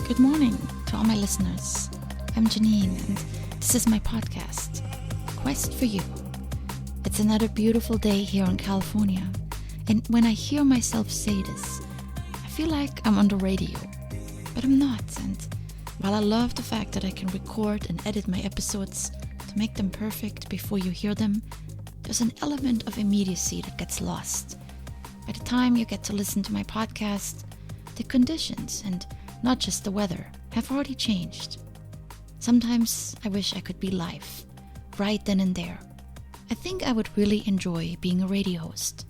Good morning to all my listeners. I'm Janine, and this is my podcast, Quest for You. It's another beautiful day here in California, and when I hear myself say this, I feel like I'm on the radio, but I'm not. And while I love the fact that I can record and edit my episodes to make them perfect before you hear them, there's an element of immediacy that gets lost. By the time you get to listen to my podcast, the conditions, and not just the weather, have already changed. Sometimes I wish I could be live, right then and there. I think I would really enjoy being a radio host.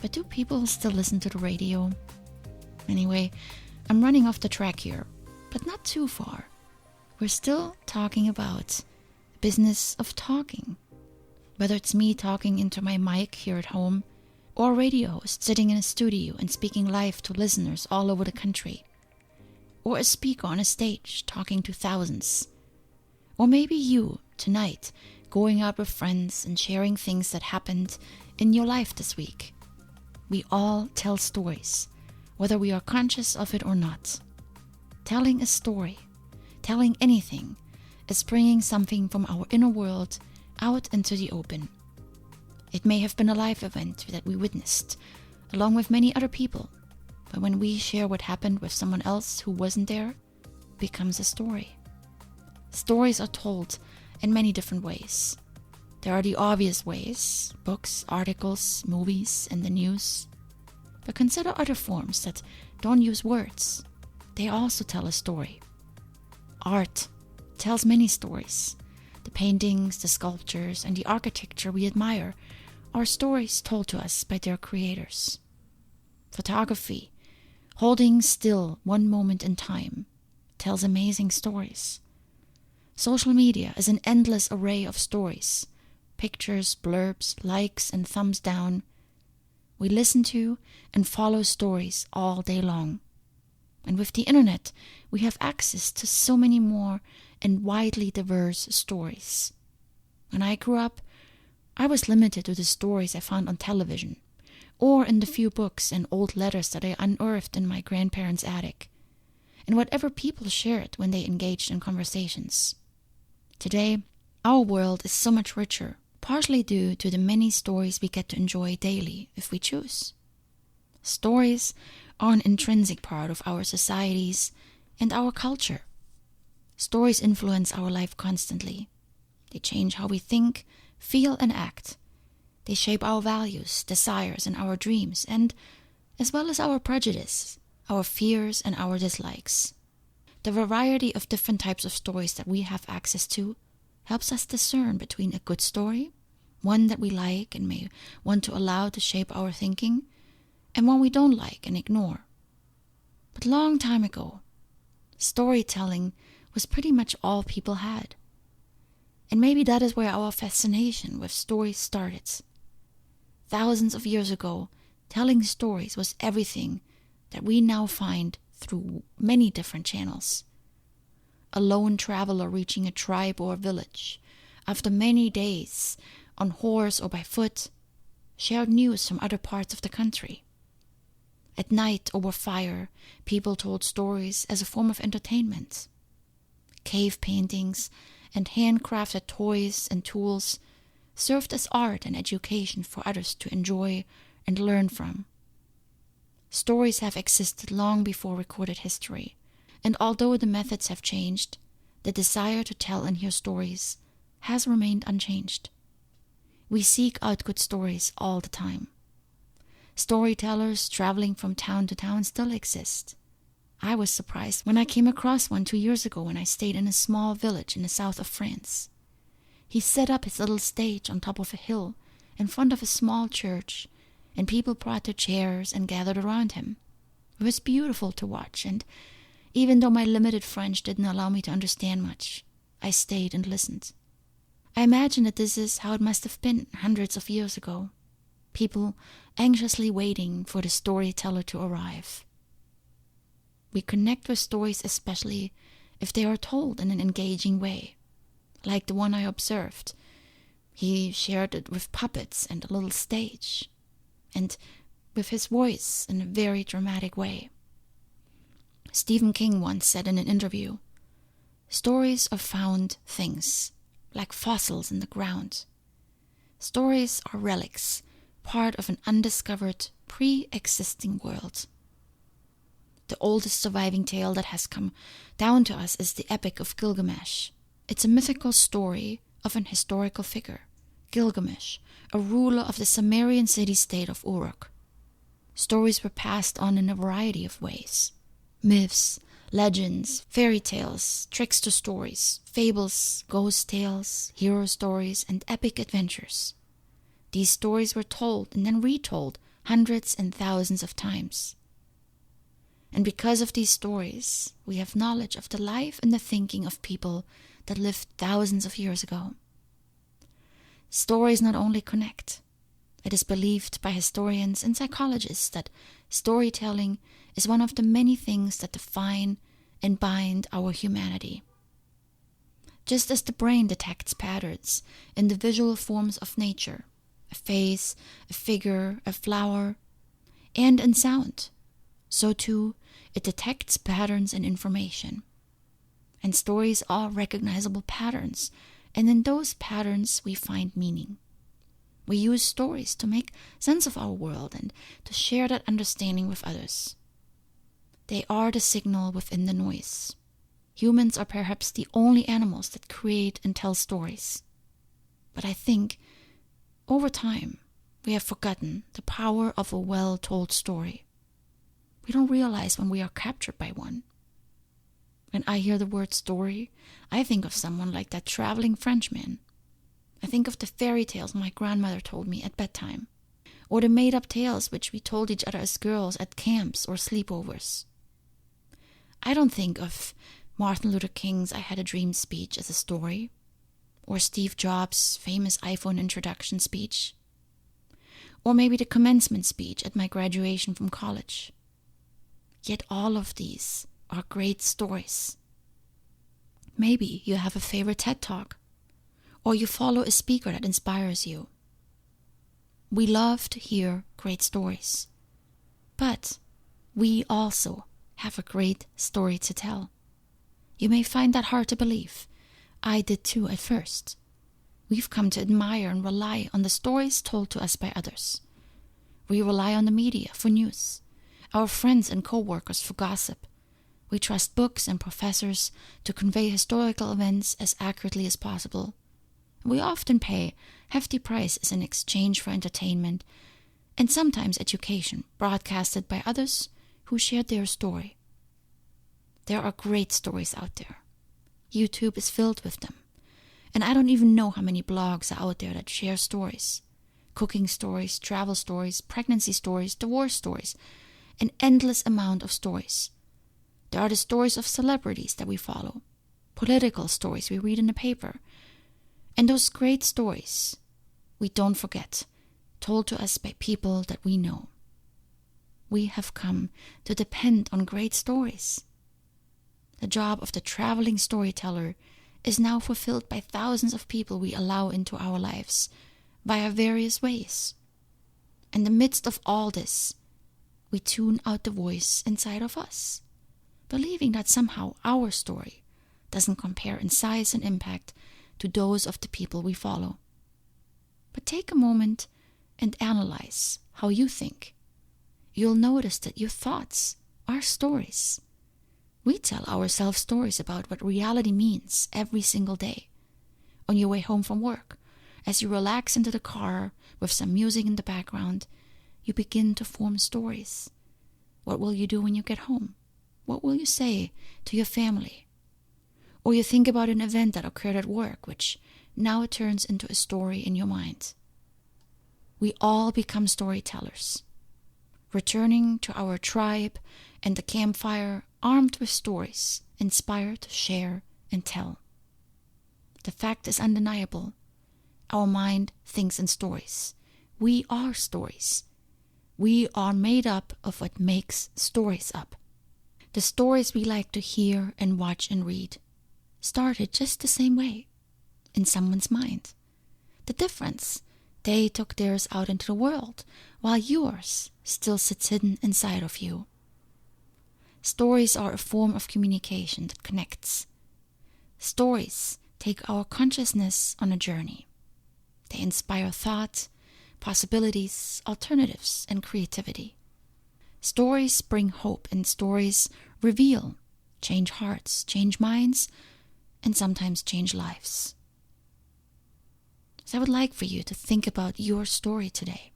But do people still listen to the radio? Anyway, I'm running off the track here, but not too far. We're still talking about the business of talking. Whether it's me talking into my mic here at home, or a radio host sitting in a studio and speaking live to listeners all over the country, or a speaker on a stage talking to thousands, or maybe you tonight going out with friends and sharing things that happened in your life this week. We all tell stories, whether we are conscious of it or not. Telling a story, telling anything, is bringing something from our inner world out into the open. It may have been a live event that we witnessed, along with many other people, but when we share what happened with someone else who wasn't there, it becomes a story. Stories are told in many different ways. There are the obvious ways, books, articles, movies, and the news. But consider other forms that don't use words. They also tell a story. Art tells many stories. The paintings, the sculptures, and the architecture we admire are stories told to us by their creators. Photography, holding still one moment in time, tells amazing stories. Social media is an endless array of stories. Pictures, blurbs, likes, and thumbs down. We listen to and follow stories all day long. And with the internet, we have access to so many more and widely diverse stories. When I grew up, I was limited to the stories I found on television, or in the few books and old letters that I unearthed in my grandparents' attic, and whatever people shared when they engaged in conversations. Today, our world is so much richer, partially due to the many stories we get to enjoy daily if we choose. Stories are an intrinsic part of our societies and our culture. Stories influence our life constantly. They change how we think, feel, and act. They shape our values, desires, and our dreams, and as well as our prejudice, our fears, and our dislikes. The variety of different types of stories that we have access to helps us discern between a good story, one that we like and may want to allow to shape our thinking, and one we don't like and ignore. But long time ago, storytelling was pretty much all people had. And maybe that is where our fascination with stories started. Thousands of years ago, telling stories was everything that we now find through many different channels. A lone traveler reaching a tribe or a village, after many days, on horse or by foot, shared news from other parts of the country. At night over fire, people told stories as a form of entertainment. Cave paintings and handcrafted toys and tools served as art and education for others to enjoy and learn from. Stories have existed long before recorded history, and although the methods have changed, the desire to tell and hear stories has remained unchanged. We seek out good stories all the time. Storytellers traveling from town to town still exist. I was surprised when I came across one 2 years ago when I stayed in a small village in the south of France. He set up his little stage on top of a hill in front of a small church, and people brought their chairs and gathered around him. It was beautiful to watch, and even though my limited French didn't allow me to understand much, I stayed and listened. I imagine that this is how it must have been hundreds of years ago. People anxiously waiting for the storyteller to arrive. We connect with stories especially if they are told in an engaging way, like the one I observed. He shared it with puppets and a little stage, and with his voice in a very dramatic way. Stephen King once said in an interview, "Stories are found things, like fossils in the ground. Stories are relics, part of an undiscovered, pre-existing world." The oldest surviving tale that has come down to us is the Epic of Gilgamesh. It's a mythical story of an historical figure, Gilgamesh, a ruler of the Sumerian city-state of Uruk. Stories were passed on in a variety of ways. Myths, legends, fairy tales, trickster stories, fables, ghost tales, hero stories, and epic adventures. These stories were told and then retold hundreds and thousands of times. And because of these stories, we have knowledge of the life and the thinking of people that lived thousands of years ago. Stories not only connect. It is believed by historians and psychologists that storytelling is one of the many things that define and bind our humanity. Just as the brain detects patterns in the visual forms of nature, a face, a figure, a flower, and in sound, so too it detects patterns in information. And stories are recognizable patterns, and in those patterns we find meaning. We use stories to make sense of our world and to share that understanding with others. They are the signal within the noise. Humans are perhaps the only animals that create and tell stories. But I think, over time, we have forgotten the power of a well-told story. We don't realize when we are captured by one. When I hear the word story, I think of someone like that traveling Frenchman. I think of the fairy tales my grandmother told me at bedtime, or the made-up tales which we told each other as girls at camps or sleepovers. I don't think of Martin Luther King's "I Had a Dream" speech as a story, or Steve Jobs' famous iPhone introduction speech, or maybe the commencement speech at my graduation from college. Yet all of these are great stories. Maybe you have a favorite TED Talk, or you follow a speaker that inspires you. We love to hear great stories, but we also have a great story to tell. You may find that hard to believe. I did too at first. We've come to admire and rely on the stories told to us by others. We rely on the media for news, our friends and co-workers for gossip. We trust books and professors to convey historical events as accurately as possible. We often pay hefty prices in exchange for entertainment and sometimes education broadcasted by others who shared their story. There are great stories out there. YouTube is filled with them. And I don't even know how many blogs are out there that share stories. Cooking stories, travel stories, pregnancy stories, divorce stories, an endless amount of stories. There are the stories of celebrities that we follow, political stories we read in the paper, and those great stories we don't forget, told to us by people that we know. We have come to depend on great stories. The job of the traveling storyteller is now fulfilled by thousands of people we allow into our lives via various ways. In the midst of all this, we tune out the voice inside of us, believing that somehow our story doesn't compare in size and impact to those of the people we follow. But take a moment and analyze how you think. You'll notice that your thoughts are stories. We tell ourselves stories about what reality means every single day. On your way home from work, as you relax into the car with some music in the background, you begin to form stories. What will you do when you get home? What will you say to your family? Or you think about an event that occurred at work, which now it turns into a story in your mind. We all become storytellers, returning to our tribe and the campfire armed with stories, inspired to share and tell. The fact is undeniable. Our mind thinks in stories. We are stories. We are made up of what makes stories up. The stories we like to hear and watch and read started just the same way, in someone's mind. The difference, they took theirs out into the world, while yours still sits hidden inside of you. Stories are a form of communication that connects. Stories take our consciousness on a journey. They inspire thought, possibilities, alternatives, and creativity. Stories bring hope, and stories reveal, change hearts, change minds, and sometimes change lives. So I would like for you to think about your story today.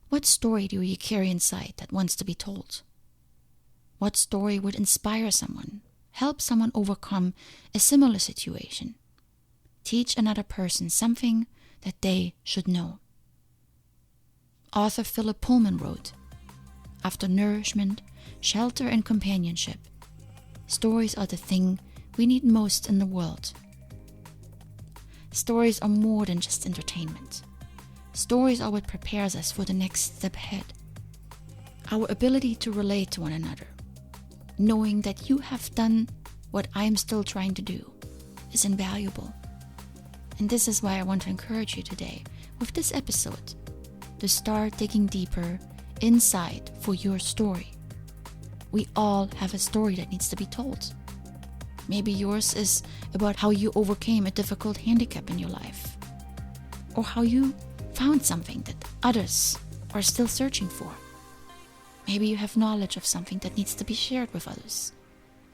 What story do you carry inside that wants to be told? What story would inspire someone, help someone overcome a similar situation, teach another person something that they should know? Author Philip Pullman wrote, "After nourishment, shelter, and companionship, stories are the thing we need most in the world." Stories are more than just entertainment. Stories are what prepares us for the next step ahead. Our ability to relate to one another, knowing that you have done what I am still trying to do, is invaluable. And this is why I want to encourage you today, with this episode, to start digging deeper inside for your story. We all have a story that needs to be told. Maybe yours is about how you overcame a difficult handicap in your life, or how you found something that others are still searching for. Maybe you have knowledge of something that needs to be shared with others,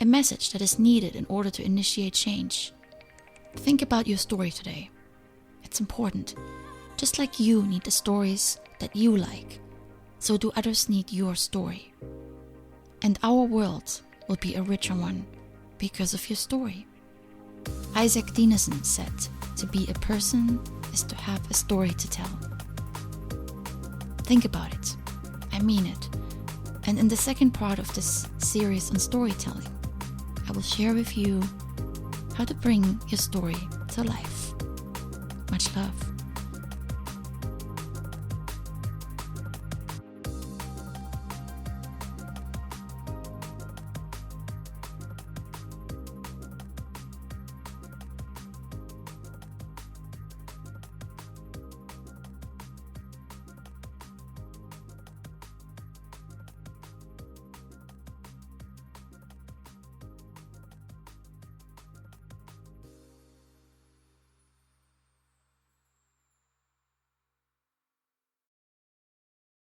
a message that is needed in order to initiate change. Think about your story today. It's important. Just like you need the stories that you like, so do others need your story. And our world will be a richer one because of your story. Isaac Dinesen said, "To be a person is to have a story to tell." Think about it. I mean it. And in the second part of this series on storytelling, I will share with you how to bring your story to life. Much love.